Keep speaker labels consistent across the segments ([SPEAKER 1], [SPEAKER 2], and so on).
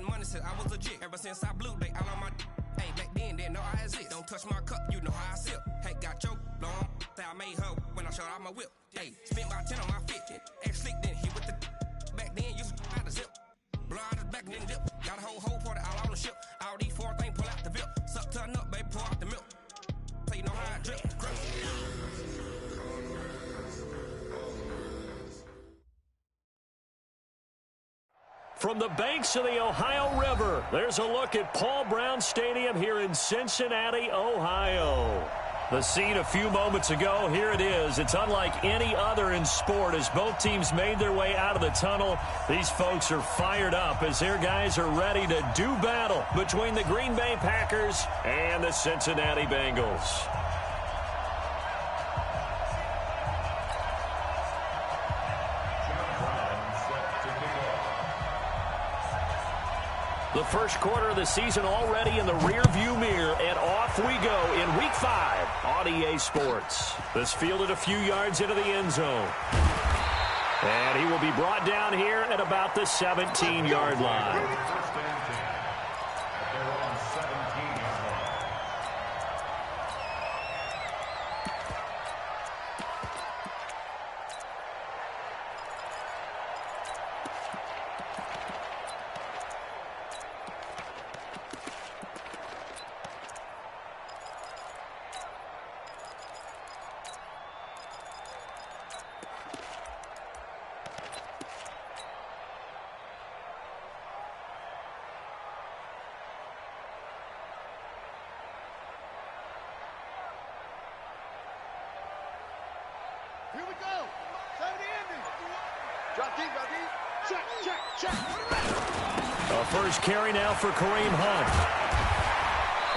[SPEAKER 1] money since I was legit. Ever since I blew, they all on my hey, back then, didn't know I exist. Don't touch my cup, you know how I sip. Hey, got your blow on. I made her when I showed out my whip. Hey, spent about 10 on my fit. Ex-slick, then hit with the back then, used to out the zip. Blow out his back and then dip. Got a whole party all on the ship. All these four things, pull out the VIP. Suck to a nut, baby, pour out the milk. So you know how I drip.
[SPEAKER 2] From the banks of the Ohio River, there's a look at Paul Brown Stadium here in Cincinnati, Ohio. The scene a few moments ago, here it is. It's unlike any other in sport as both teams made their way out of the tunnel. These folks are fired up as their guys are ready to do battle between the Green Bay Packers and the Cincinnati Bengals. The first quarter of the season already in the rearview mirror, and off we go in Week 5 on EA Sports. This fielded a few yards into the end zone. And he will be brought down here at about the 17-yard line.
[SPEAKER 3] Here we go. 70 ending. Drop deep, drop deep. Check.
[SPEAKER 2] A first carry now for Kareem Hunt.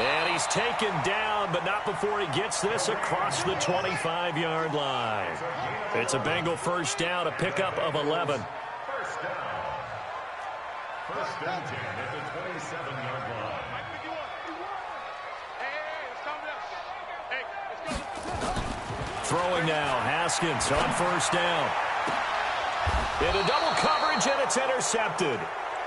[SPEAKER 2] And he's taken down, but not before he gets this across the 25-yard line. It's a Bengal first down, a pickup of 11.
[SPEAKER 4] First down. First down 10 at the 27-yard line.
[SPEAKER 2] Throwing now, Haskins on first down. Into double coverage, and it's intercepted.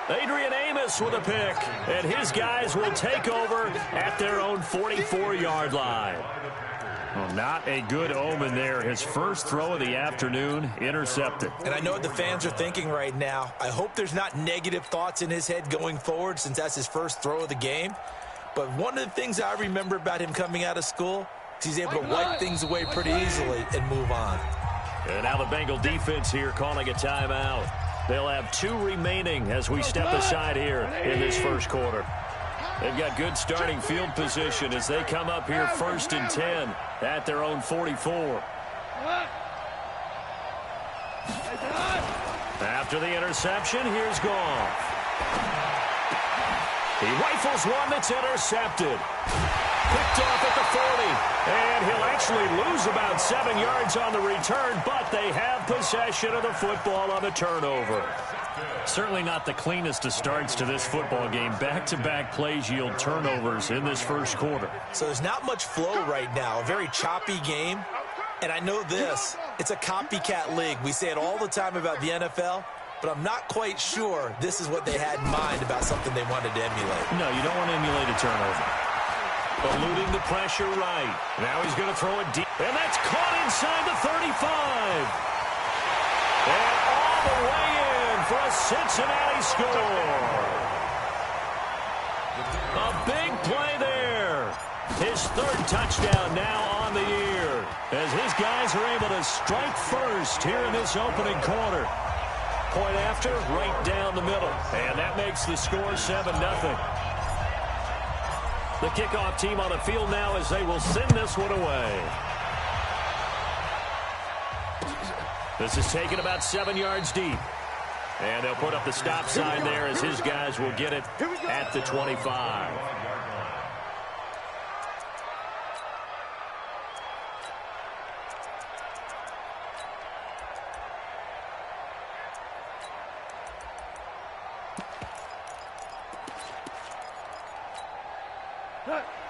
[SPEAKER 2] Adrian Amos with a pick, and his guys will take over at their own 44-yard line. Well, not a good omen there. His first throw of the afternoon, intercepted.
[SPEAKER 5] And I know what the fans are thinking right now. I hope there's not negative thoughts in his head going forward since that's his first throw of the game. But one of the things I remember about him coming out of school, he's able to wipe things away pretty easily and move on.
[SPEAKER 2] And now the Bengal defense here calling a timeout. They'll have 2 remaining as we step aside here in this first quarter. They've got good starting field position as they come up here 1st and 10 at their own 44. After the interception, here's Goff. He rifles one that's intercepted. Picked off at the 40, and he'll actually lose about 7 yards on the return, but they have possession of the football on the turnover. Certainly not the cleanest of starts to this football game. Back-to-back plays yield turnovers in this first quarter.
[SPEAKER 5] So there's not much flow right now, a very choppy game. And I know this, it's a copycat league. We say it all the time about the NFL, but I'm not quite sure this is what they had in mind about something they wanted to emulate.
[SPEAKER 2] No, you don't want to emulate a turnover. Eluding the pressure right. Now he's going to throw it deep. And that's caught inside the 35. And all the way in for a Cincinnati score. A big play there. His 3rd touchdown now on the year. As his guys are able to strike first here in this opening quarter. Point after, right down the middle. And that makes the score 7-0. The kickoff team on the field now as they will send this one away. This is taken about 7 yards deep. And they'll put up the stop sign there as his guys will get it at the 25.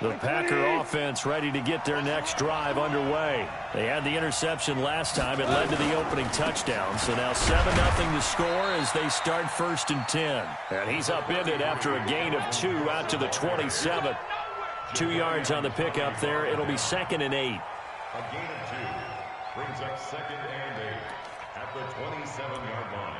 [SPEAKER 2] The Packer offense ready to get their next drive underway. They had the interception last time. It led to the opening touchdown. So now 7-0 to score as they start 1st and 10. And he's upended after a gain of 2 out to the 27. 2 yards on the pickup there. It'll be 2nd and 8.
[SPEAKER 4] A gain of 2 brings up 2nd and 8 at the 27-yard line.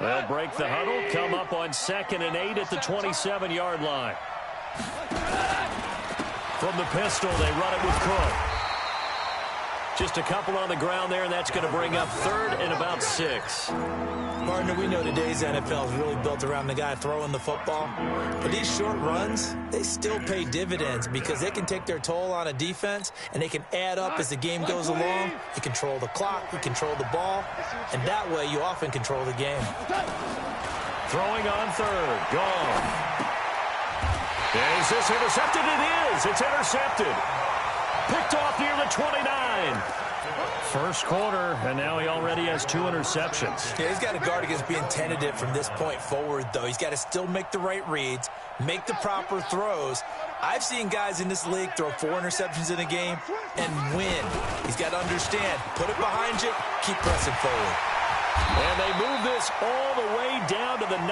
[SPEAKER 2] They'll break the huddle, come up on 2nd and 8 at the 27-yard line. From the pistol, they run it with Cook. Just a couple on the ground there, and that's going to bring up 3rd and about 6.
[SPEAKER 5] Partner, we know today's NFL is really built around the guy throwing the football. But these short runs, they still pay dividends because they can take their toll on a defense, and they can add up as the game goes along. You control the clock, you control the ball, and that way you often control the game.
[SPEAKER 2] Throwing on 3rd, gone. Is this intercepted? It is. It's intercepted. Picked off near the 29. First quarter, and now he already has 2 interceptions.
[SPEAKER 5] Yeah, he's got to guard against being tentative from this point forward, though. He's got to still make the right reads, make the proper throws. I've seen guys in this league throw 4 interceptions in a game and win. He's got to understand, put it behind you, keep pressing forward.
[SPEAKER 2] And they move this all the way down to the 9.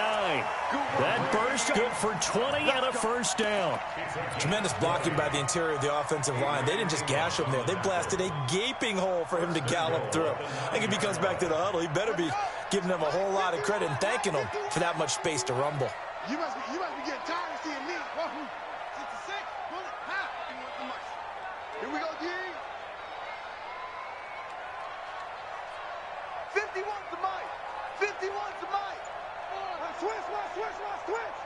[SPEAKER 2] That burst good for 20 and a first down.
[SPEAKER 5] Tremendous blocking by the interior of the offensive line. They didn't just gash him there. They blasted a gaping hole for him to gallop through. I think if he comes back to the huddle, he better be giving them a whole lot of credit and thanking them for that much space to rumble.
[SPEAKER 3] You must be getting tired of seeing me. 66, run it, half. Here we go, D. 51 to Mike. 51 to Mike. Switch.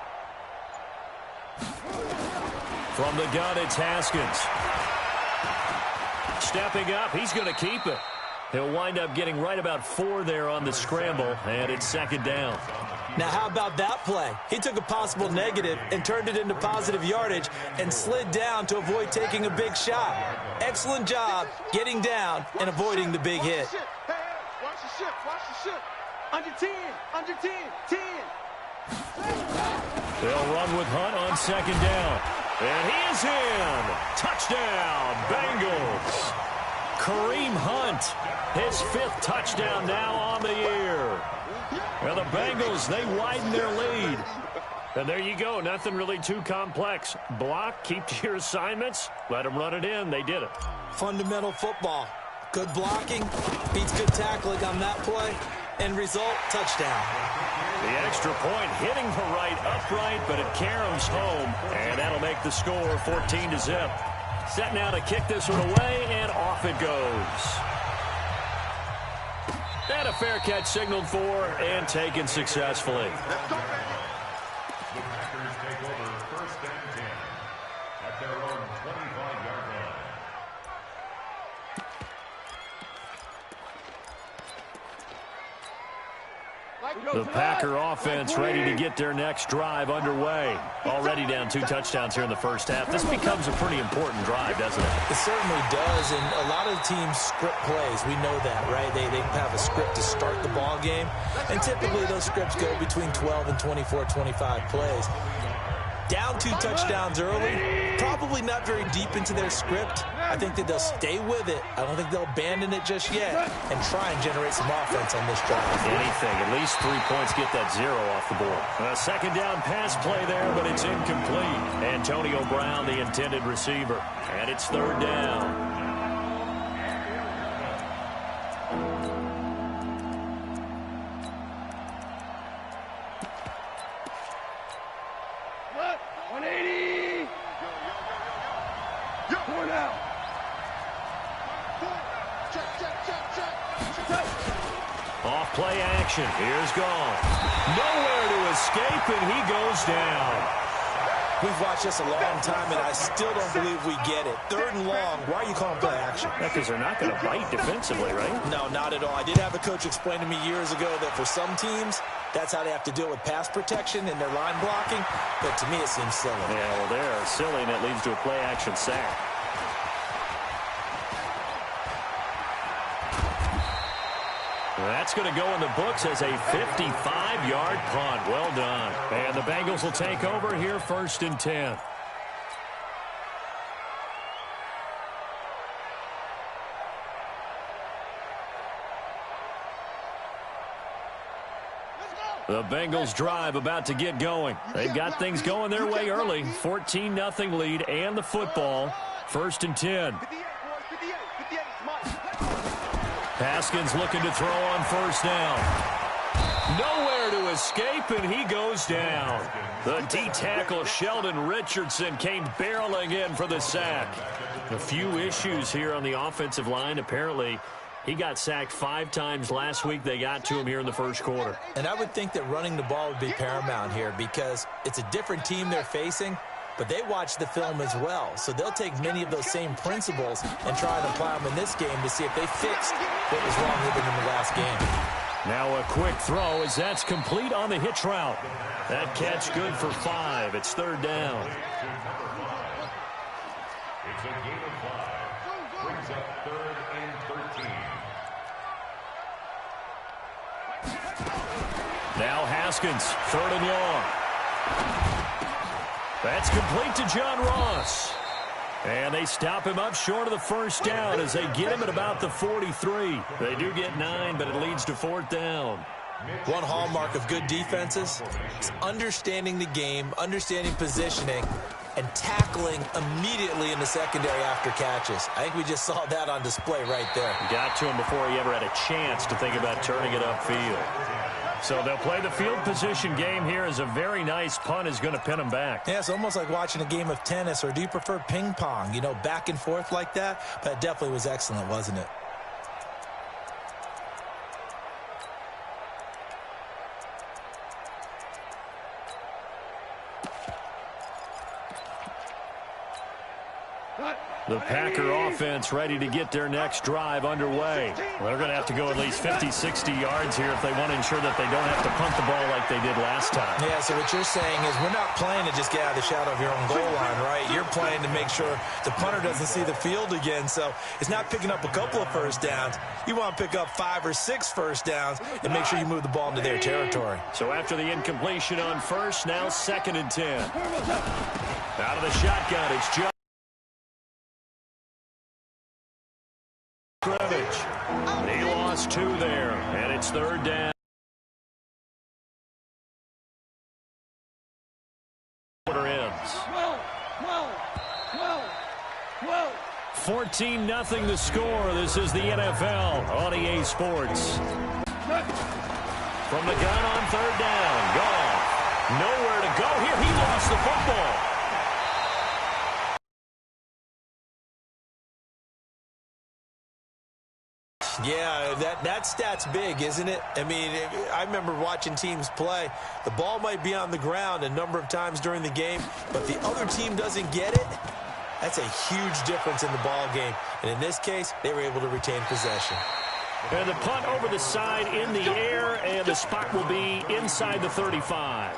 [SPEAKER 2] From the gun, it's Haskins. Stepping up, he's going to keep it. He'll wind up getting right about 4 there on the scramble, and it's 2nd down.
[SPEAKER 5] Now, how about that play? He took a possible negative and turned it into positive yardage and slid down to avoid taking a big shot. Excellent job getting down and avoiding the big hit.
[SPEAKER 3] Watch the ship. Under 10, 10.
[SPEAKER 2] They'll run with Hunt on 2nd down. And he is in. Touchdown, Bengals. Kareem Hunt, his 5th touchdown now on the year. Well, the Bengals, they widen their lead. And there you go. Nothing really too complex. Block, keep to your assignments, let them run it in. They did it.
[SPEAKER 5] Fundamental football. Good blocking, beats good tackling on that play. End result, touchdown.
[SPEAKER 2] The extra point hitting the right upright, but it caroms home, and that'll make the score 14-0. Set now to kick this one away, and off it goes. And a fair catch signaled for and taken successfully.
[SPEAKER 4] The Packers take over 1st and 10 at their own 25-yard line.
[SPEAKER 2] The Packer offense ready to get their next drive underway. Already down 2 touchdowns here in the first half. This becomes a pretty important drive, doesn't it?
[SPEAKER 5] It certainly does, and a lot of the teams script plays. We know that, right? They have a script to start the ball game, and typically those scripts go between 12 and 24, 25 plays. Down 2 touchdowns early, probably not very deep into their script. I think that they'll stay with it. I don't think they'll abandon it just yet and try and generate some offense on this drive.
[SPEAKER 2] Anything, at least 3 points, get that 0 off the board. A 2nd down pass play there, but it's incomplete. Antonio Brown, the intended receiver, and it's 3rd down. Play action. Here's gone. Nowhere to escape, and he goes down.
[SPEAKER 5] We've watched this a long time, and I still don't believe we get it. 3rd and long. Why are you calling play action?
[SPEAKER 2] Because they're not going to bite defensively, right?
[SPEAKER 5] No, not at all. I did have a coach explain to me years ago that for some teams, that's how they have to deal with pass protection and their line blocking. But to me, it seems silly.
[SPEAKER 2] Yeah, well, they're silly, and it leads to a play action sack. That's going to go in the books as a 55-yard punt. Well done. And the Bengals will take over here 1st and 10. The Bengals drive about to get going. They've got things going their way early. 14-0 lead and the football. 1st and 10. Haskins looking to throw on 1st down. Nowhere to escape, and he goes down. The D-tackle Sheldon Richardson came barreling in for the sack. A few issues here on the offensive line. Apparently, he got sacked 5 times last week. They got to him here in the 1st quarter.
[SPEAKER 5] And I would think that running the ball would be paramount here because it's a different team they're facing, but they watch the film as well. So they'll take many of those same principles and try and apply them in this game to see if they fixed what was wrong with them in the last game.
[SPEAKER 2] Now a quick throw as that's complete on the hitch route. That catch good for 5. It's 3rd down.
[SPEAKER 4] It's a gain of 5. Brings up 3rd and 13.
[SPEAKER 2] Now Haskins, 3rd and long. That's complete to John Ross. And they stop him up short of the 1st down as they get him at about the 43. They do get 9, but it leads to 4th down.
[SPEAKER 5] One hallmark of good defenses is understanding the game, understanding positioning, and tackling immediately in the secondary after catches. I think we just saw that on display right there.
[SPEAKER 2] Got to him before he ever had a chance to think about turning it upfield. So they'll play the field position game here as a very nice punt is going to pin them back.
[SPEAKER 5] Yeah, it's almost like watching a game of tennis, or do you prefer ping pong? You know, back and forth like that? But it definitely was excellent, wasn't it?
[SPEAKER 2] The Packer offense ready to get their next drive underway. Well, they're going to have to go at least 50, 60 yards here if they want to ensure that they don't have to punt the ball like they did last time.
[SPEAKER 5] Yeah, so what you're saying is we're not playing to just get out of the shadow of your own goal line, right? You're playing to make sure the punter doesn't see the field again. So it's not picking up a couple of 1st downs. You want to pick up 5 or 6 1st downs and make sure you move the ball into their territory.
[SPEAKER 2] So after the incompletion on 1st, now 2nd and 10. Out of the shotgun, it's Joe. He lost 2 there, and it's 3rd down. 14-0 the score. This is the NFL on EA Sports. From the gun on 3rd down. Goff. Nowhere to go here. He lost the football.
[SPEAKER 5] Yeah, that stat's big, isn't it? I mean, I remember watching teams play. The ball might be on the ground a number of times during the game, but the other team doesn't get it. That's a huge difference in the ball game. And in this case, they were able to retain possession.
[SPEAKER 2] And the punt over the side in the air, and the spot will be inside the 35.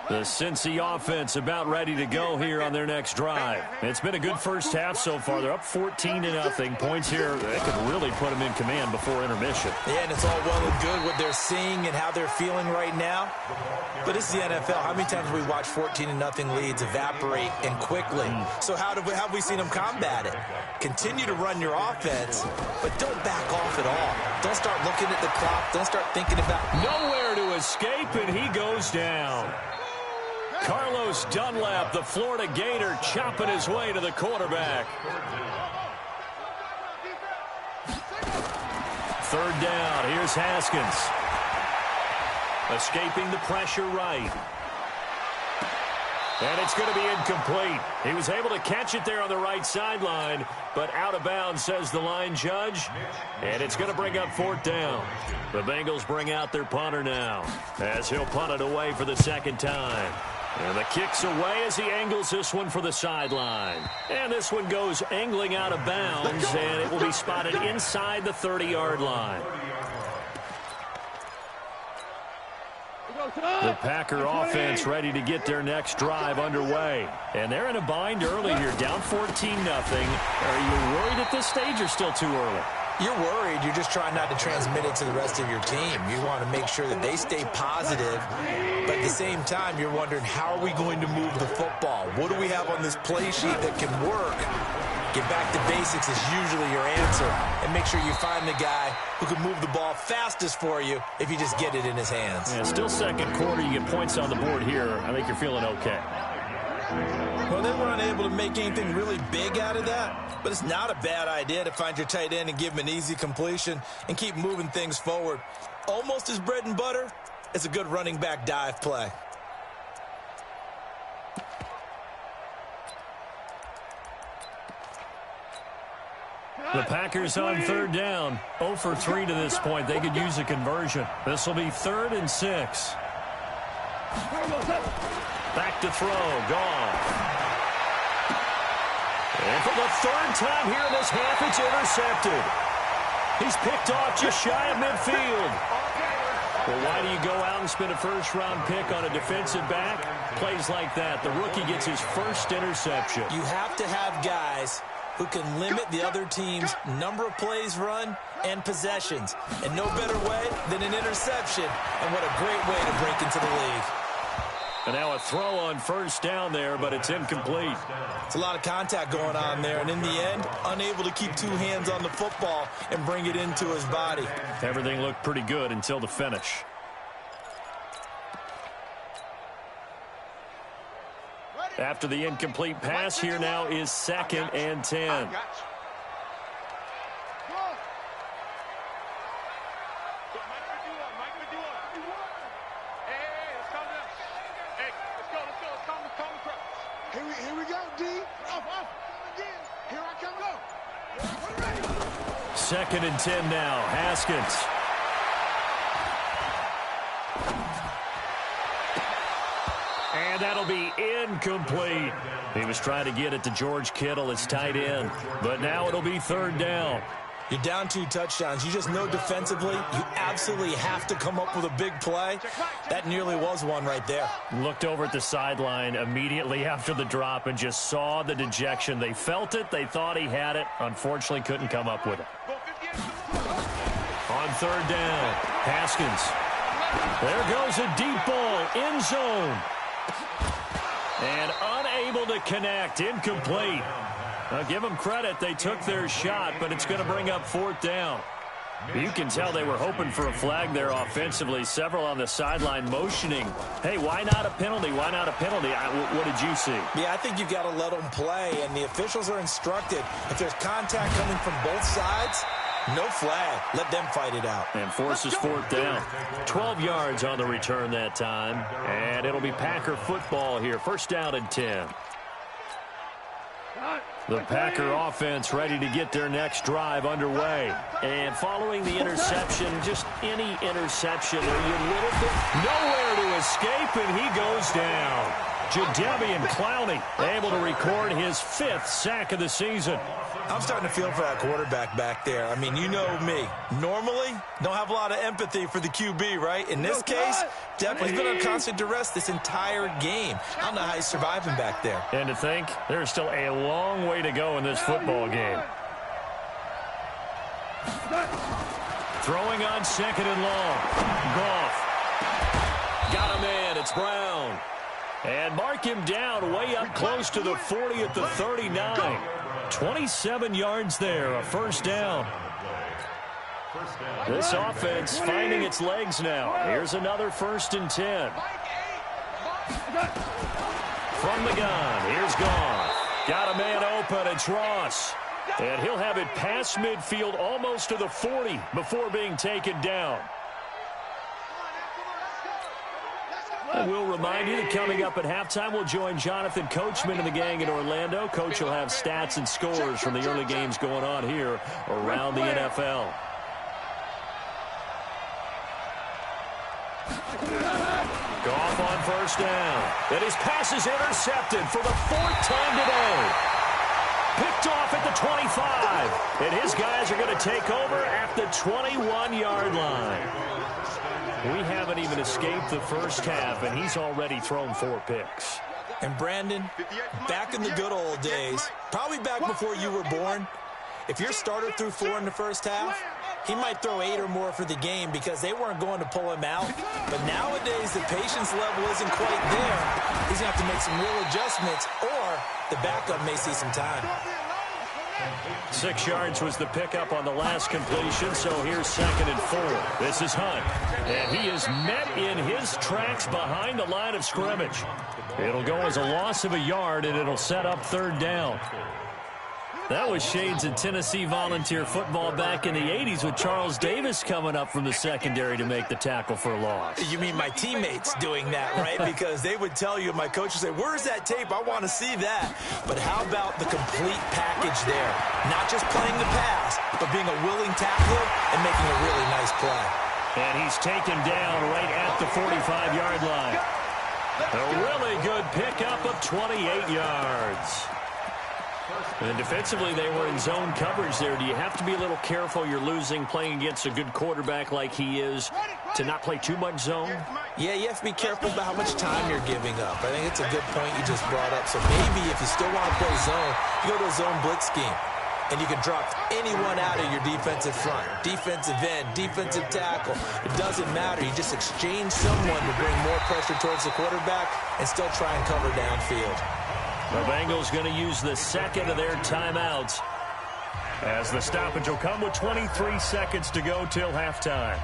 [SPEAKER 2] The Cincy offense about ready to go here on their next drive. It's been a good 1st half so far. They're up 14-0. Points here, they could really put them in command before intermission.
[SPEAKER 5] Yeah, and it's all well and good what they're seeing and how they're feeling right now. But it's the NFL. How many times have we watched 14-0 leads evaporate and quickly? So how have we seen them combat it? Continue to run your offense, but don't back off at all. Don't start looking at the clock. Don't start thinking about
[SPEAKER 2] nowhere to escape, and he goes down. Carlos Dunlap, the Florida Gator, chopping his way to the quarterback. 3rd down. Here's Haskins. Escaping the pressure right. And it's going to be incomplete. He was able to catch it there on the right sideline, but out of bounds, says the line judge. And it's going to bring up 4th down. The Bengals bring out their punter now, as he'll punt it away for the 2nd time. And the kick's away as he angles this one for the sideline. And this one goes angling out of bounds, and it will be spotted inside the 30-yard line. The Packer offense ready to get their next drive underway. And they're in a bind early here, down 14-0. Are you worried at this stage or still too early?
[SPEAKER 5] You're worried. You're just trying not to transmit it to the rest of your team. You want to make sure that they stay positive, but at the same time, you're wondering, how are we going to move the football? What do we have on this play sheet that can work? Get back to basics is usually your answer, and make sure you find the guy who can move the ball fastest for you if you just get it in his hands.
[SPEAKER 2] Yeah, still second quarter. You get points on the board here. I think you're feeling okay.
[SPEAKER 5] Well, they were unable to make anything really big out of that, but it's not a bad idea to find your tight end and give him an easy completion and keep moving things forward. Almost as bread and butter as a good running back dive play.
[SPEAKER 2] The Packers on third down. 0 for 3 to this point. They could use a conversion. This will be 3rd and 6. Back to throw. Gone. And for the 3rd time here in this half, it's intercepted. He's picked off just shy of midfield. Well, why do you go out and spend a first-round pick on a defensive back? Plays like that. The rookie gets his first interception.
[SPEAKER 5] You have to have guys who can limit the other team's number of plays run and possessions. And no better way than an interception. And what a great way to break into the league.
[SPEAKER 2] And now a throw on first down there, but it's incomplete.
[SPEAKER 5] It's a lot of contact going on there. And in the end, unable to keep 2 hands on the football and bring it into his body.
[SPEAKER 2] Everything looked pretty good until the finish. After the incomplete pass, here now is 2nd and 10.
[SPEAKER 3] Here we go, D. Off. Here I come, go.
[SPEAKER 2] 2nd and 10 now. Haskins. And that'll be incomplete. He was trying to get it to George Kittle, his tight end. But now it'll be 3rd down.
[SPEAKER 5] You're down 2 touchdowns. You just know defensively you absolutely have to come up with a big play. That nearly was one right there.
[SPEAKER 2] Looked over at the sideline immediately after the drop and just saw the dejection. They felt it. They thought he had it. Unfortunately, couldn't come up with it. On 3rd down, Haskins. There goes a deep ball, end zone. And unable to connect, incomplete. Now, give them credit, they took their shot, but it's going to bring up 4th down. You can tell they were hoping for a flag there offensively. Several on the sideline motioning. Hey, why not a penalty? Why not a penalty? What did you see?
[SPEAKER 5] Yeah, I think you've got to let them play, and the officials are instructed. If there's contact coming from both sides, no flag. Let them fight it out.
[SPEAKER 2] And forces 4th down. 12 yards on the return that time. And it'll be Packer football here. 1st down and 10. The Packer offense ready to get their next drive underway. And following the interception, just any interception, are you a little bit nowhere to escape, and he goes down. Jadeveon Clowney able to record his 5th sack of the season.
[SPEAKER 5] I'm starting to feel for that quarterback back there. I mean, you know me. Normally, don't have a lot of empathy for the QB, right? In this case, definitely he's been on constant duress this entire game. I don't know how he's surviving back there.
[SPEAKER 2] And to think, there's still a long way to go in this football game. Throwing on 2nd and long. Goff. Got him in. It's Brown. And mark him down way up close to the 40 at the 39. 27 yards there, a 1st down. This offense finding its legs now. Here's another 1st and 10. From the gun, here's Goff. Got a man open, it's Ross. And he'll have it past midfield almost to the 40 before being taken down. And we'll remind you that coming up at halftime, we'll join Jonathan Coachman and the gang in Orlando. Coach will have stats and scores from the early games going on here around the NFL. Goff on 1st down. And his pass is intercepted for the 4th time today. Picked off at the 25. And his guys are going to take over at the 21-yard line. We haven't even escaped the first half, and he's already thrown 4 picks.
[SPEAKER 5] And Brandon, back in the good old days, probably back before you were born, if your starter threw 4 in the first half, he might throw 8 or more for the game because they weren't going to pull him out. But nowadays, the patience level isn't quite there. He's going to have to make some real adjustments, or the backup may see some time.
[SPEAKER 2] 6 yards was the pickup on the last completion, so here's 2nd and 4. This is Hunt, and he is met in his tracks behind the line of scrimmage. It'll go as a loss of a yard, and it'll set up 3rd down. That was shades of Tennessee volunteer football back in the 80s with Charles Davis coming up from the secondary to make the tackle for a loss.
[SPEAKER 5] You mean my teammates doing that, right? Because they would tell you, my coach would say, where's that tape? I want to see that. But how about the complete package there? Not just playing the pass, but being a willing tackler and making a really nice play.
[SPEAKER 2] And he's taken down right at the 45-yard line. A really good pickup of 28 yards. And defensively, they were in zone coverage there. Do you have to be a little careful? You're losing playing against a good quarterback like he is to not play too much zone?
[SPEAKER 5] Yeah, you have to be careful about how much time you're giving up. I think it's a good point you just brought up. So maybe if you still want to play zone, you go to a zone blitz scheme. And you can drop anyone out of your defensive front. Defensive end, defensive tackle. It doesn't matter. You just exchange someone to bring more pressure towards the quarterback and still try and cover downfield.
[SPEAKER 2] The Bengals going to use the 2nd of their timeouts as the stoppage will come with 23 seconds to go till halftime.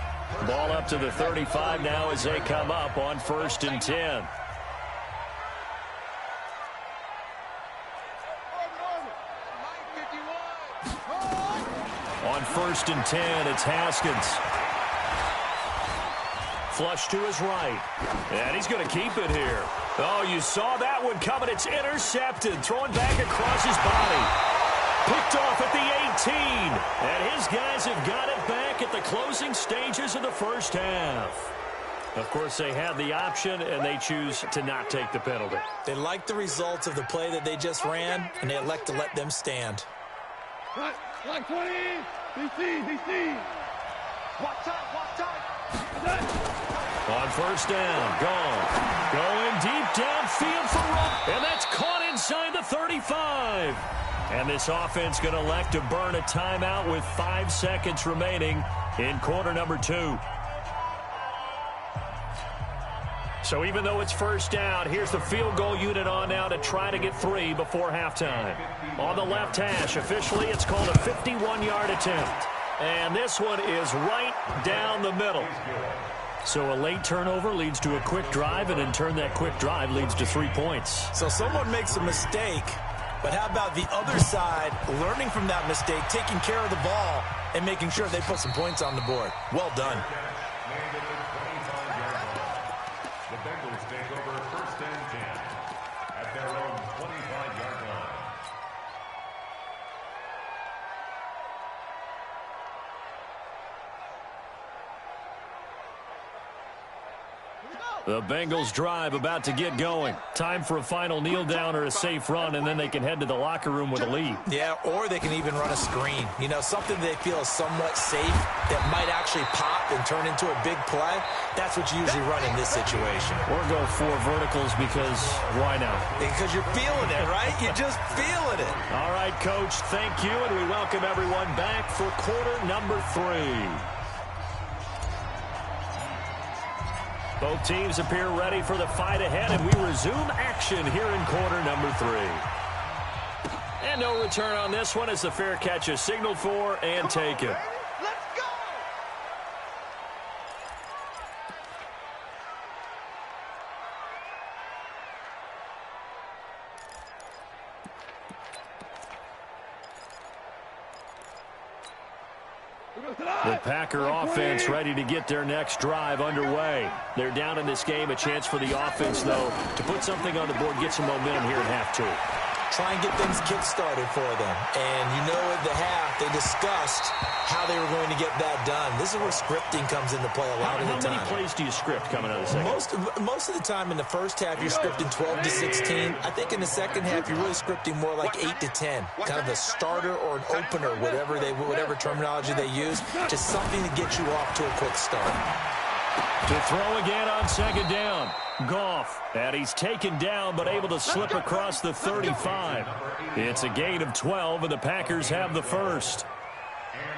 [SPEAKER 2] Ball up to the 35 now as they come up on 1st and 10. On 1st and 10, it's Haskins. Flush to his right. And he's going to keep it here. Oh, you saw that one coming. It's intercepted. Thrown back across his body. Picked off at the 18. And his guys have got it back at the closing stages of the first half. Of course, they had the option, and they choose to not take the penalty.
[SPEAKER 5] They like the results of the play that they just ran, and they elect to let them stand.
[SPEAKER 3] Right, 20. BC. Watch out.
[SPEAKER 2] On 1st down, gone. Going deep downfield for Rupp. And that's caught inside the 35. And this offense going to elect to burn a timeout with 5 seconds remaining in quarter number 2. So even though it's 1st down, here's the field goal unit on now to try to get 3 before halftime. On the left hash, officially it's called a 51-yard attempt. And this one is right down the middle. So a late turnover leads to a quick drive, and in turn that quick drive leads to 3 points.
[SPEAKER 5] So someone makes a mistake, but how about the other side learning from that mistake, taking care of the ball, and making sure they put some points on the board? Well done.
[SPEAKER 4] The Bengals take over 1st and 10 at their own 25-yard line.
[SPEAKER 2] The Bengals drive about to get going. Time for a final kneel down or a safe run, and then they can head to the locker room with a lead.
[SPEAKER 5] Yeah, or they can even run a screen. You know, something they feel is somewhat safe that might actually pop and turn into a big play. That's what you usually run in this situation.
[SPEAKER 2] Or go 4 verticals because why not?
[SPEAKER 5] Because you're feeling it, right? You're just feeling it.
[SPEAKER 2] All right, Coach, thank you, and we welcome everyone back for quarter number 3. Both teams appear ready for the fight ahead, and we resume action here in quarter number 3. And no return on this one as the fair catch is signaled for and taken.
[SPEAKER 3] Let's go!
[SPEAKER 2] The Packer offense ready to get their next drive underway. They're down in this game. A chance for the offense, though, to put something on the board, get some momentum here in half 2.
[SPEAKER 5] Try and get things kick-started for them. And you know at the half, they discussed how they were going to get that done. This is where scripting comes into play a lot of the time.
[SPEAKER 2] How many plays do you script coming out of the second?
[SPEAKER 5] Most of the time in the first half, you're scripting 12 to 16. I think in the second half, you're really scripting more like 8 to 10. Kind of a starter or an opener, whatever terminology they use. Just something to get you off to a quick start.
[SPEAKER 2] To throw again on second down. Goff, and he's taken down but able to slip across the 35. It's a gain of 12, and the Packers have the first.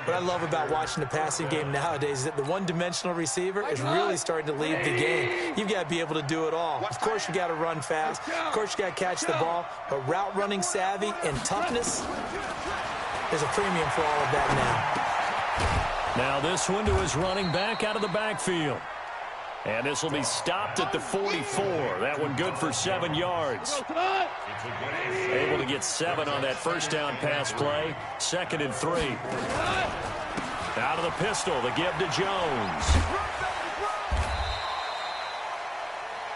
[SPEAKER 5] What I love about watching the passing game nowadays is that the one-dimensional receiver is really starting to lead the game. You've got to be able to do it all. Of course, you got to run fast. Of course, you got to catch the ball. But route running savvy and toughness, there's a premium for all of that now.
[SPEAKER 2] Now this one to his running back out of the backfield. And this will be stopped at the 44. That one good for 7 yards. Able to get 7 on that first down pass play. 2nd and 3. Out of the pistol, the give to Jones.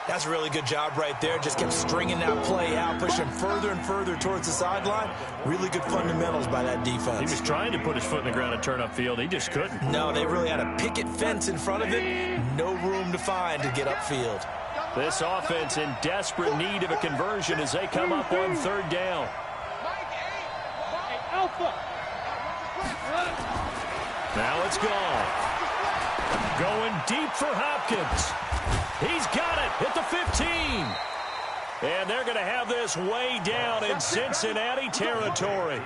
[SPEAKER 5] That's a really good job right there. Just kept stringing that play out, pushing further and further towards the sideline. Really good fundamentals by that defense.
[SPEAKER 2] He was trying to put his foot in the ground and turn upfield. He just couldn't.
[SPEAKER 5] No, they really had a picket fence in front of it. No room to find to get upfield.
[SPEAKER 2] This offense in desperate need of a conversion as they come up on 3rd down. Now it's gone. Going deep for Hopkins. He's got it at the 15. And they're going to have this way down in Cincinnati territory.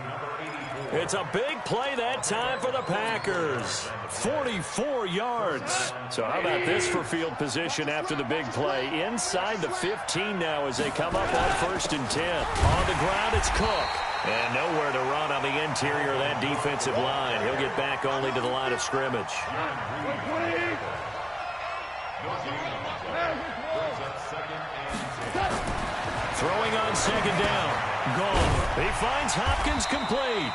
[SPEAKER 2] It's a big play that time for the Packers. 44 yards. So how about this for field position after the big play? Inside the 15 now as they come up on 1st and 10. On the ground, it's Cook. And nowhere to run on the interior of that defensive line. He'll get back only to the line of scrimmage. Throwing on 2nd down. Gone. He finds Hopkins complete.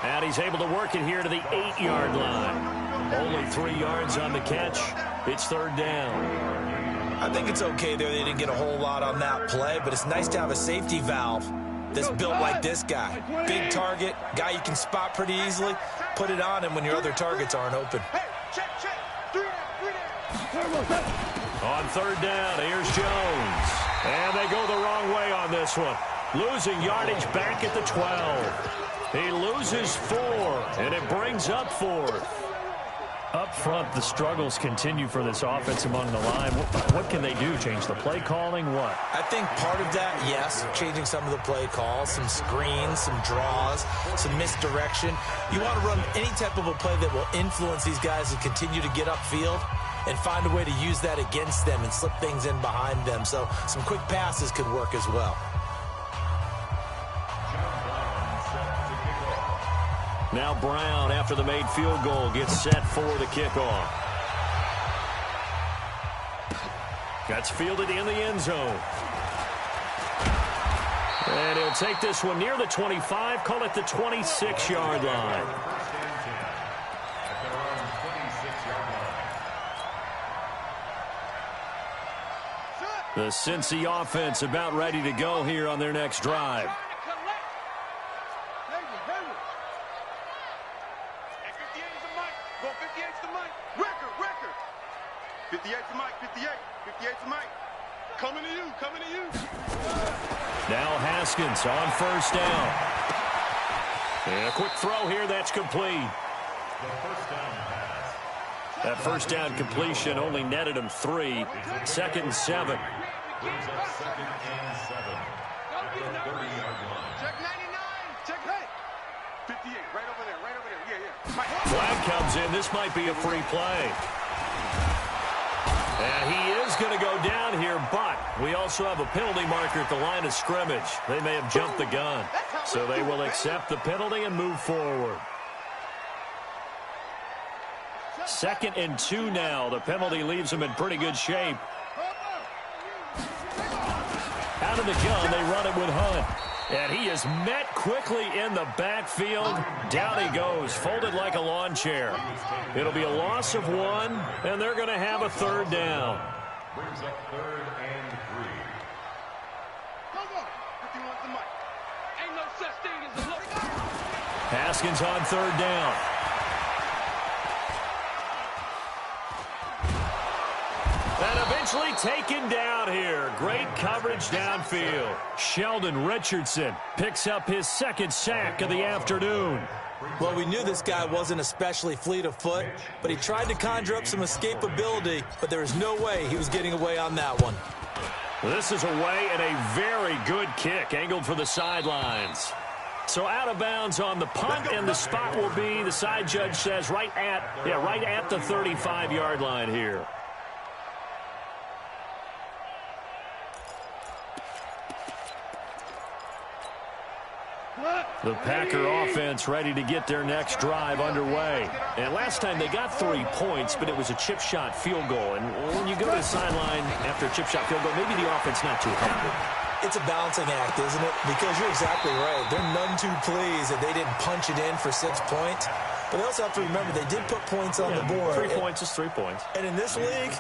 [SPEAKER 2] And he's able to work it here to the 8-yard line. Only 3 yards on the catch. It's 3rd down.
[SPEAKER 5] I think it's okay there. They didn't get a whole lot on that play, but it's nice to have a safety valve that's built like this guy. Big target, guy you can spot pretty easily. Put it on him when your other targets aren't open.
[SPEAKER 2] On 3rd down, here's Jones. And they go the wrong way on this one. Losing yardage back at the 12. He loses 4, and it brings up 4th. Up front, the struggles continue for this offense among the line. What can they do? Change the play calling? What?
[SPEAKER 5] I think part of that, yes, changing some of the play calls, some screens, some draws, some misdirection. You want to run any type of a play that will influence these guys to continue to get upfield and find a way to use that against them and slip things in behind them. So some quick passes could work as well.
[SPEAKER 2] Now Brown, after the made field goal, gets set for the kickoff. That's fielded in the end zone. And he'll take this one near the 25, call it the 26-yard line. The Cincy offense about ready to go here on their next drive.
[SPEAKER 3] 58 to Mike, 58 to Mike. Coming to you, coming to you.
[SPEAKER 2] Now Haskins on 1st down. And a quick throw here, that's complete. That 1st down completion only netted him 3. 2nd and 7.
[SPEAKER 4] Brings up 2nd and 7. At the 30-yard line.
[SPEAKER 3] Check 99, check 58, right over there, yeah.
[SPEAKER 2] Flag comes in, this might be a free play. And he is going to go down here, but we also have a penalty marker at the line of scrimmage. They may have jumped the gun. So they will accept the penalty and move forward. 2nd and 2 now. The penalty leaves them in pretty good shape. Out of the gun, they run it with Hunt. And he is met quickly in the backfield. Down he goes, folded like a lawn chair. It'll be a loss of 1, and they're going to have a 3rd down.
[SPEAKER 4] Brings up 3rd and 3.
[SPEAKER 3] Ain't no such thing as a look.
[SPEAKER 2] Haskins on 3rd down. And eventually taken down here. Great coverage downfield. Sheldon Richardson picks up his second sack of the afternoon.
[SPEAKER 5] Well, we knew this guy wasn't especially fleet of foot, but he tried to conjure up some escapability, but there was no way he was getting away on that one.
[SPEAKER 2] This is away and a very good kick, angled for the sidelines. So out of bounds on the punt, and the spot will be, the side judge says, right at the 35-yard line here. The Packer offense ready to get their next drive underway. And last time they got 3 points, but it was a chip shot field goal. And when you go to the sideline after a chip shot field goal, maybe the offense not too happy.
[SPEAKER 5] It's a balancing act, isn't it? Because you're exactly right. They're none too pleased that they didn't punch it in for 6 points. But they also have to remember they did put points on the board.
[SPEAKER 2] 3 points is 3 points.
[SPEAKER 5] And in this league,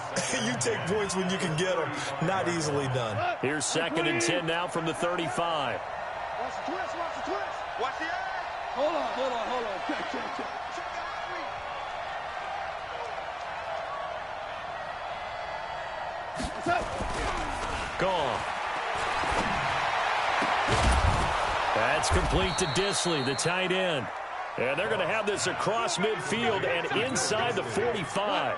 [SPEAKER 5] you take points when you can get them. Not easily done.
[SPEAKER 2] Here's 2nd and 10 now from the 35.
[SPEAKER 3] Watch the twist, watch the twist. Watch the eye. Hold on. Check. What's up?
[SPEAKER 2] Gone. That's complete to Disley, the tight end. And they're going to have this across midfield and inside the 45.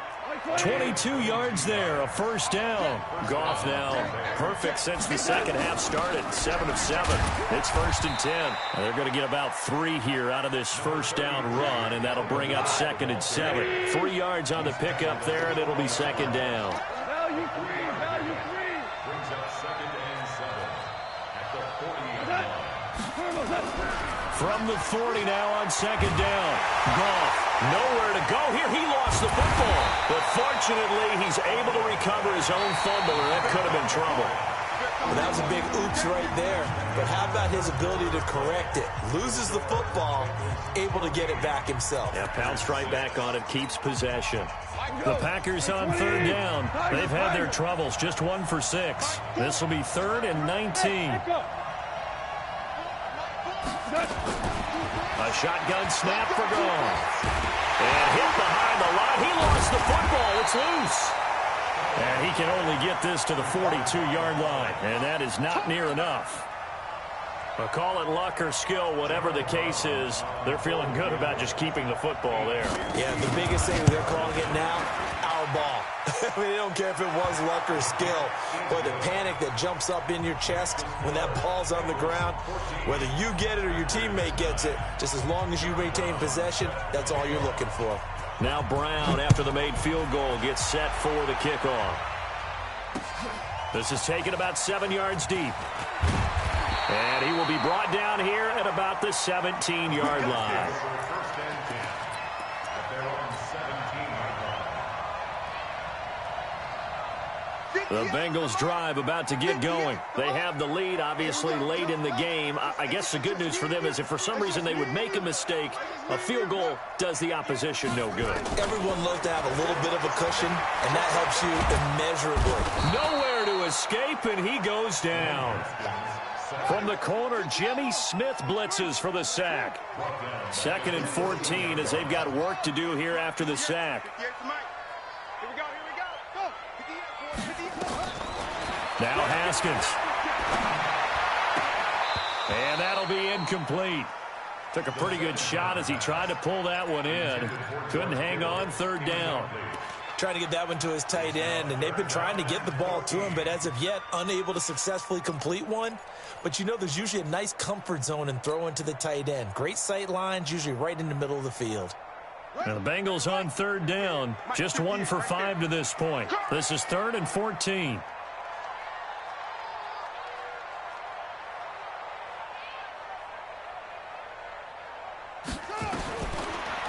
[SPEAKER 2] 22 yards there, a first down. Goff now perfect since the second half started, 7 of 7. It's 1st and 10. And they're going to get about 3 here out of this first down run, and that'll bring up 2nd and 7. 3 yards on the pickup there, and it'll be 2nd down.
[SPEAKER 3] Value three.
[SPEAKER 4] Brings up 2nd and 7 at the 40-yard line.
[SPEAKER 2] From the 40 now on 2nd down. Goff, nowhere to go here. He lost the football. But fortunately, he's able to recover his own fumble, or that could have been trouble.
[SPEAKER 5] Well, that was a big oops right there. But how about his ability to correct it? Loses the football, able to get it back himself.
[SPEAKER 2] Yeah, pounced right back on it, keeps possession. The Packers on 3rd down. They've had their troubles, just 1 for 6. This will be 3rd and 19. A shotgun snap for Goff. And hit behind the line. He lost the football. It's loose. And he can only get this to the 42-yard line. And that is not near enough. But call it luck or skill, whatever the case is, they're feeling good about just keeping the football there.
[SPEAKER 5] Yeah, the biggest thing they're calling it now, our ball. I mean, they don't care if it was luck or skill, but the panic that jumps up in your chest when that ball's on the ground, whether you get it or your teammate gets it, just as long as you maintain possession, that's all you're looking for.
[SPEAKER 2] Now Brown, after the made field goal, gets set for the kickoff. This is taken about 7 yards deep. And he will be brought down here at about the 17-yard line. The Bengals drive about to get going. They have the lead, obviously, late in the game. I guess the good news for them is if for some reason they would make a mistake, a field goal does the opposition no good.
[SPEAKER 5] Everyone loves to have a little bit of a cushion, and that helps you immeasurably.
[SPEAKER 2] Nowhere to escape, and he goes down. From the corner, Jimmy Smith blitzes for the sack. 2nd and 14 as they've got work to do here after the sack. Now Haskins. And that'll be incomplete. Took a pretty good shot as he tried to pull that one in. Couldn't hang on, 3rd down.
[SPEAKER 5] Trying to get that one to his tight end, and they've been trying to get the ball to him, but as of yet, unable to successfully complete one. But you know there's usually a nice comfort zone in throwing to the tight end. Great sight lines, usually right in the middle of the field.
[SPEAKER 2] Now the Bengals on 3rd down. Just 1 for 5 to this point. This is 3rd and 14.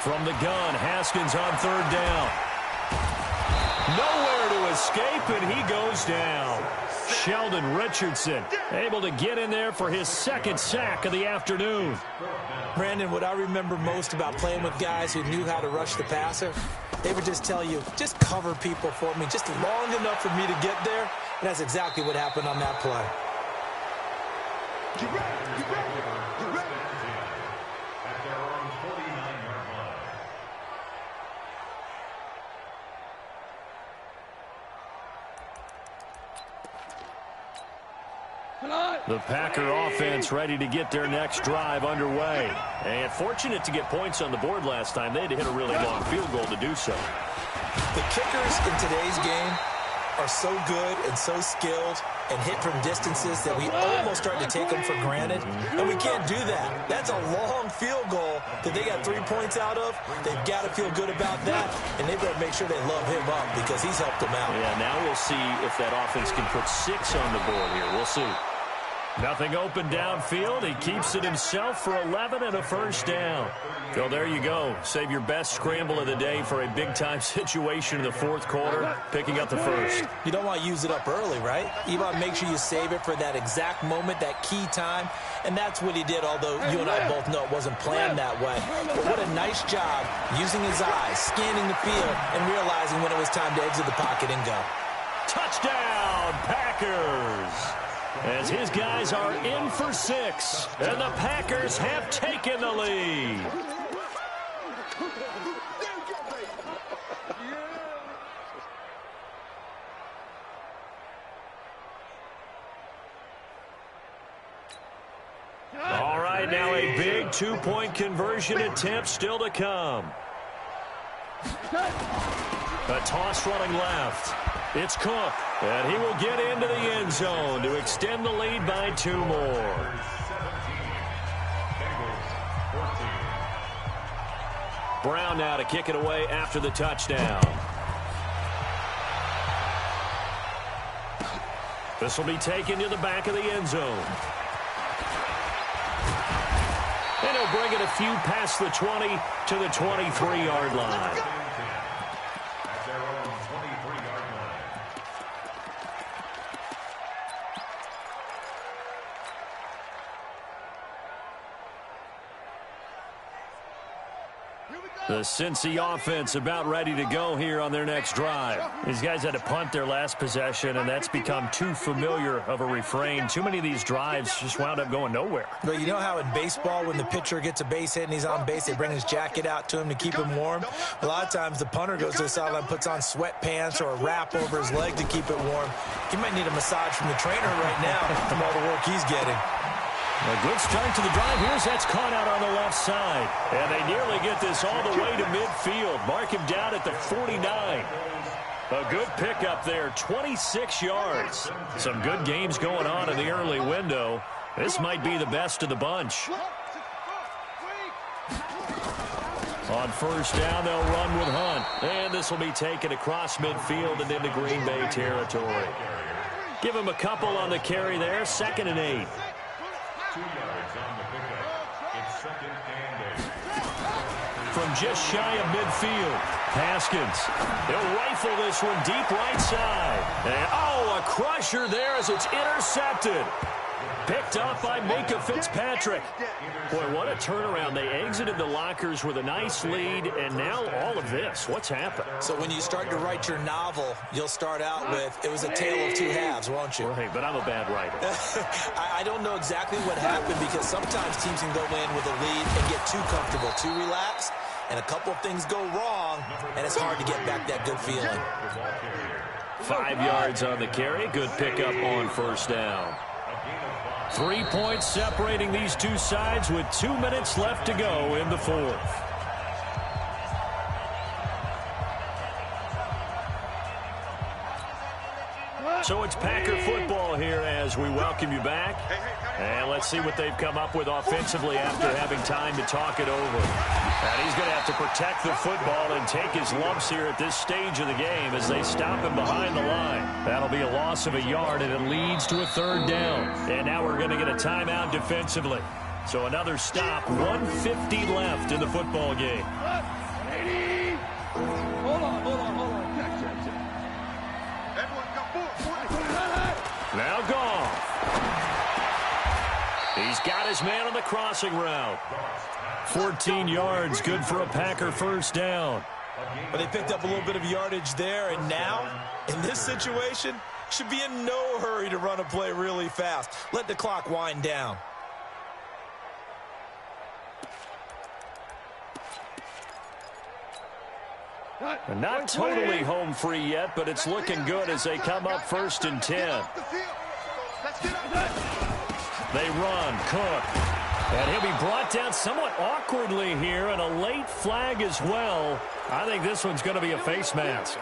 [SPEAKER 2] From the gun, Haskins on 3rd down. Nowhere to escape, and he goes down. Sheldon Richardson able to get in there for his 2nd sack of the afternoon.
[SPEAKER 5] Brandon, what I remember most about playing with guys who knew how to rush the passer, they would just tell you, just cover people for me, just long enough for me to get there. And that's exactly what happened on that play.
[SPEAKER 3] Get ready.
[SPEAKER 4] At their own 49-yard line.
[SPEAKER 2] The Packer offense ready to get their next drive underway. And fortunate to get points on the board last time. They had to hit a really long field goal to do so.
[SPEAKER 5] The kickers in today's game are so good and so skilled and hit from distances that we almost start to take them for granted. And we can't do that. That's a long field goal that they got 3 points out of. They've got to feel good about that, and they've got to make sure they love him up because he's helped them out.
[SPEAKER 2] Yeah, now we'll see if that offense can put 6 on the board here. We'll see. Nothing open downfield. He keeps it himself for 11 and a first down. So there you go. Save your best scramble of the day for a big-time situation in the fourth quarter, picking up the first.
[SPEAKER 5] You don't want to use it up early, right? You want to make sure you save it for that exact moment, that key time, and that's what he did, although you and I both know it wasn't planned that way. But what a nice job using his eyes, scanning the field, and realizing when it was time to exit the pocket and go.
[SPEAKER 2] Touchdown, Packers! As his guys are in for 6, and the Packers have taken the lead. All right, now a big 2-point conversion attempt still to come. A toss running left. It's Cook, and he will get into the end zone to extend the lead by 2 more. Brown now to kick it away after the touchdown. This will be taken to the back of the end zone. And he'll bring it a few past the 20 to the 23-yard line. The Cincy offense about ready to go here on their next drive. These guys had to punt their last possession, and that's become too familiar of a refrain. Too many of these drives just wound up going nowhere.
[SPEAKER 5] But you know how in baseball, when the pitcher gets a base hit and he's on base, they bring his jacket out to him to keep him warm? A lot of times the punter goes to the sideline, puts on sweatpants or a wrap over his leg to keep it warm. He might need a massage from the trainer right now from all the work he's getting.
[SPEAKER 2] A good start to the drive. Here's that's caught out on the left side. And they nearly get this all the way to midfield. Mark him down at the 49. A good pickup there, 26 yards. Some good games going on in the early window. This might be the best of the bunch. On first down, they'll run with Hunt. And this will be taken across midfield and into Green Bay territory. Give him a couple on the carry there, 2nd and 8.
[SPEAKER 4] 2 yards on the pickup. It's 2nd and 8.
[SPEAKER 2] From just shy of midfield, Haskins. He'll rifle this one deep right side. And, oh, a crusher there as it's intercepted. Picked up by Minka Fitzpatrick. Boy, what a turnaround. They exited the lockers with a nice lead, and now all of this. What's happened?
[SPEAKER 5] So when you start to write your novel, you'll start out with, it was a tale of 2 halves, won't you?
[SPEAKER 2] Right, but I'm a bad writer.
[SPEAKER 5] I don't know exactly what happened because sometimes teams can go in with a lead and get too comfortable, too relaxed, and a couple of things go wrong, and it's hard to get back that good feeling.
[SPEAKER 2] 5 yards on the carry. Good pickup on first down. 3 points separating these two sides with 2 minutes left to go in the fourth. So it's Packer football here as we welcome you back. And let's see what they've come up with offensively after having time to talk it over. And he's going to have to protect the football and take his lumps here at this stage of the game as they stop him behind the line. That'll be a loss of a yard, and it leads to a 3rd down. And now we're going to get a timeout defensively. So another stop, 1:50 left in the football game.
[SPEAKER 3] Hold on. Check. Everyone got 4.
[SPEAKER 2] Now gone. He's got his man on the crossing route. 14 yards, good for a Packer first down.
[SPEAKER 5] But they picked up a little bit of yardage there, and now, in this situation, should be in no hurry to run a play really fast. Let the clock wind down.
[SPEAKER 2] And not totally home free yet, but it's looking good as they come up 1st and 10. They run, Cook. And he'll be brought down somewhat awkwardly here, and a late flag as well. I think this one's going to be a face mask.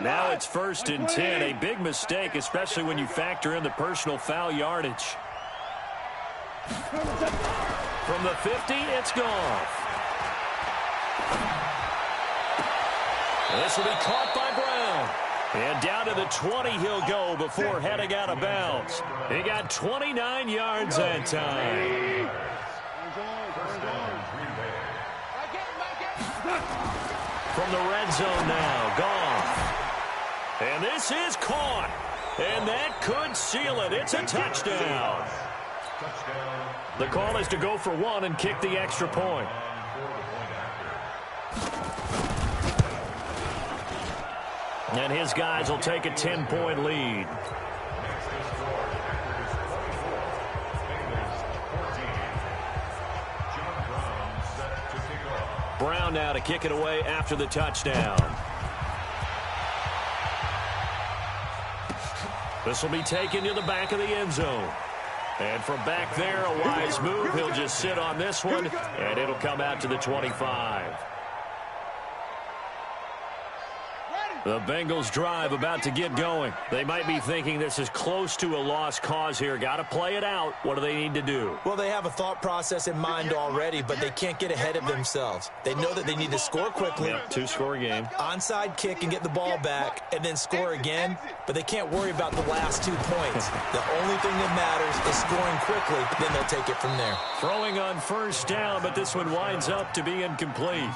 [SPEAKER 2] Now it's 1st and 10, a big mistake, especially when you factor in the personal foul yardage. From the 50, it's Goff. This will be caught by Brown. And down to the 20 he'll go before heading out of bounds. He got 29 yards that time. From the red zone now, Goff. And this is caught. And that could seal it. It's a touchdown. The call is to go for one and kick the extra point. And his guys will take a 10-point lead. Brown now to kick it away after the touchdown. This will be taken to the back of the end zone. And from back there, a wise move. He'll just sit on this one, and it'll come out to the 25. The Bengals drive about to get going. They might be thinking this is close to a lost cause here. Got to play it out. What do they need to do?
[SPEAKER 5] Well, they have a thought process in mind already, but they can't get ahead of themselves. They know that they need to score quickly.
[SPEAKER 2] Yep, two-score game.
[SPEAKER 5] Onside kick and get the ball back, and then score again. But they can't worry about the last 2 points. The only thing that matters is scoring quickly. Then they'll take it from there.
[SPEAKER 2] Throwing on 1st down, but this one winds up to be incomplete.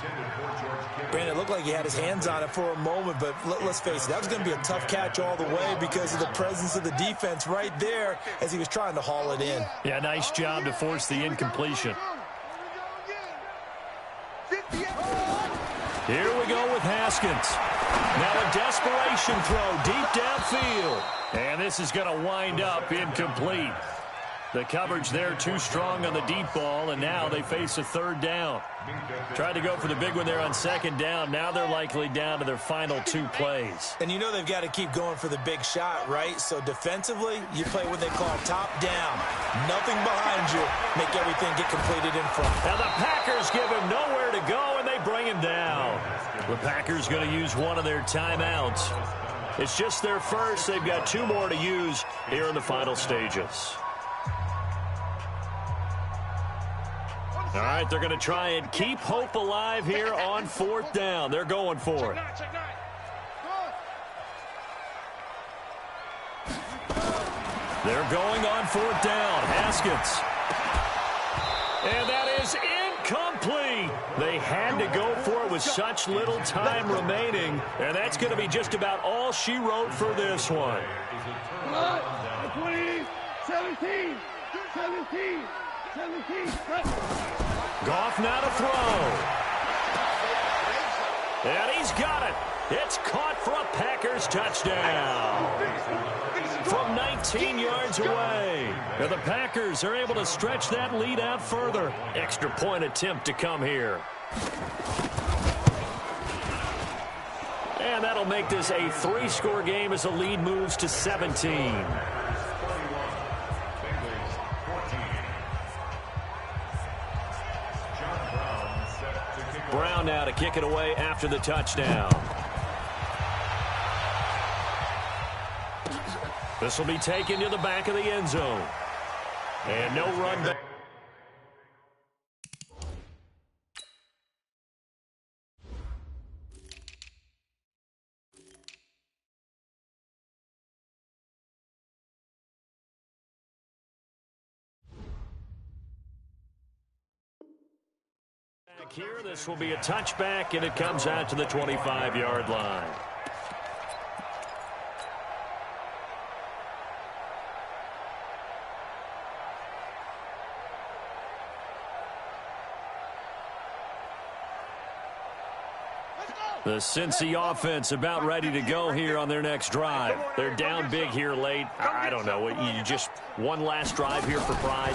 [SPEAKER 5] Brandon, it looked like he had his hands on it for a moment, but let's face it, that was going to be a tough catch all the way because of the presence of the defense right there as he was trying to haul it in.
[SPEAKER 2] Yeah, nice job to force the incompletion. Here we go with Haskins. Now a desperation throw deep downfield. And this is going to wind up incomplete. The coverage there too strong on the deep ball, and now they face a 3rd down. Tried to go for the big one there on 2nd down. Now they're likely down to their final 2 plays.
[SPEAKER 5] And you know they've got to keep going for the big shot, right? So defensively, you play what they call top down. Nothing behind you. Make everything get completed in front.
[SPEAKER 2] Now the Packers give him nowhere to go, and they bring him down. The Packers going to use one of their timeouts. It's just their first. They've got 2 more to use here in the final stages. All right, they're going to try and keep hope alive here on 4th down. They're going for it. They're going on 4th down. Haskins. And that is incomplete. They had to go for it with such little time remaining. And that's going to be just about all she wrote for this one.
[SPEAKER 3] 20, 17.
[SPEAKER 2] Goff now to throw. And he's got it. It's caught for a Packers touchdown. From 19 yards away. And the Packers are able to stretch that lead out further. Extra point attempt to come here. And that'll make this a 3-score game as the lead moves to 17. Brown now to kick it away after the touchdown. This will be taken to the back of the end zone. And no run back. Here, this will be a touchback, and it comes out to the 25-yard line.
[SPEAKER 3] Let's go!
[SPEAKER 2] The Cincy offense about ready to go here on their next drive. They're down big here late. I don't know. You just one last drive here for pride?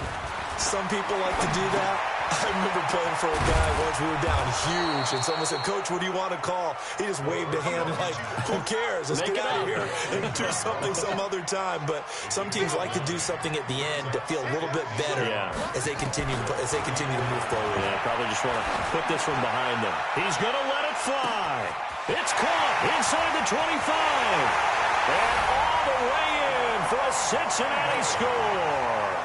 [SPEAKER 5] Some people like to do that. I remember playing for a guy once. We were down huge, and someone said, "Coach, what do you want to call?" He just waved a hand like, "Who cares? Let's get out of here and do something some other time." But some teams like to do something at the end to feel a little bit better as they continue to move forward.
[SPEAKER 2] Yeah, probably just want to put this one behind them. He's going to let it fly. It's caught inside the 25, and all the way in for a Cincinnati score.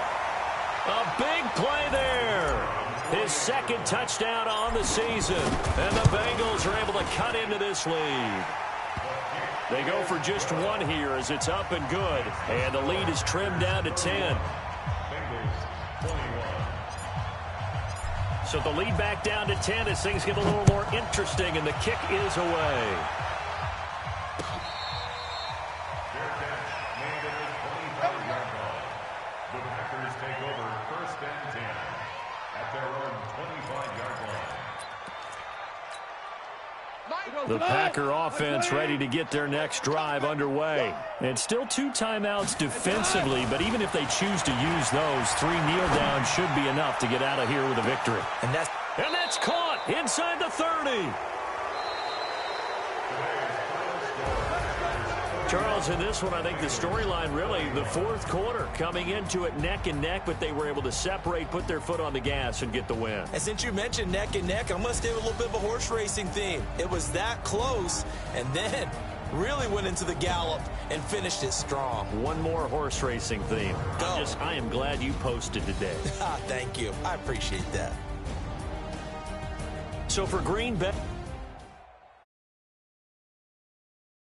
[SPEAKER 2] A big play there. His second touchdown on the season. And the Bengals are able to cut into this lead. They go for just one here as it's up and good. And the lead is trimmed down to 10. So the lead back down to 10 as things get a little more interesting, and the kick is away. The Packer offense ready to get their next drive underway. And still 2 timeouts defensively, but even if they choose to use those, 3 kneel downs should be enough to get out of here with a victory. And that's caught inside the 30. Charles, in this one, I think the storyline really, the fourth quarter, coming into it neck and neck, but they were able to separate, put their foot on the gas, and get the win.
[SPEAKER 5] And since you mentioned neck and neck, I'm going to stay with a little bit of a horse racing theme. It was that close, and then really went into the gallop and finished it strong.
[SPEAKER 2] One more horse racing theme. I am glad you posted today.
[SPEAKER 5] Thank you. I appreciate that.
[SPEAKER 2] So for Green Bay...